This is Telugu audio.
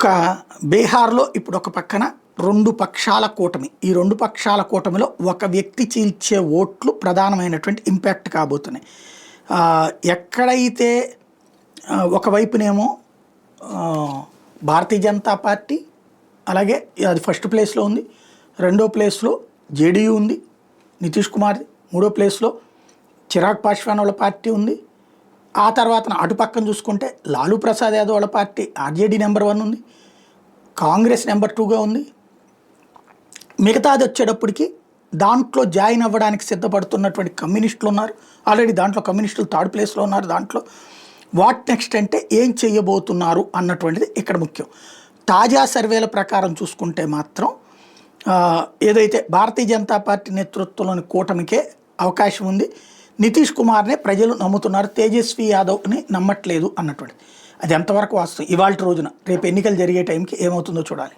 ఒక బీహార్లో ఇప్పుడు ఒక పక్కన 2 పక్షాల కూటమి. ఈ 2 పక్షాల కూటమిలో ఒక వ్యక్తి చీల్చే ఓట్లు ప్రధానమైనటువంటి ఇంపాక్ట్ కాబోతున్నాయి. ఎక్కడైతే ఒకవైపునేమో భారతీయ జనతా పార్టీ, అలాగే అది ఫస్ట్ ప్లేస్లో ఉంది. రెండో ప్లేస్లో జేడీయూ ఉంది, నితీష్ కుమార్. మూడో ప్లేస్లో చిరాగ్ పాస్వాన్ వాళ్ళ పార్టీ ఉంది. ఆ తర్వాత అటు పక్కన చూసుకుంటే లాలూ ప్రసాద్ యాదవ్ వాళ్ళ పార్టీ ఆర్జేడీ నెంబర్ 1 ఉంది, కాంగ్రెస్ నెంబర్ 2గా ఉంది. మిగతాది వచ్చేటప్పటికి దాంట్లో జాయిన్ అవ్వడానికి సిద్ధపడుతున్నటువంటి కమ్యూనిస్టులు ఉన్నారు. ఆల్రెడీ దాంట్లో కమ్యూనిస్టులు 3rd ప్లేస్లో ఉన్నారు. దాంట్లో వాట్ నెక్స్ట్ అంటే ఏం చేయబోతున్నారు అన్నటువంటిది ఇక్కడ ముఖ్యం. తాజా సర్వేల ప్రకారం చూసుకుంటే మాత్రం ఏదైతే భారతీయ జనతా పార్టీ నేతృత్వంలోని కూటమికే అవకాశం ఉంది. నితీష్ కుమార్నే ప్రజలు నమ్ముతున్నారు, తేజస్వి యాదవ్ని నమ్మట్లేదు అన్నటువంటిది. అది ఎంతవరకు వాస్తవం ఇవాళ రోజున, రేపు ఎన్నికలు జరిగే టైంకి ఏమవుతుందో చూడాలి.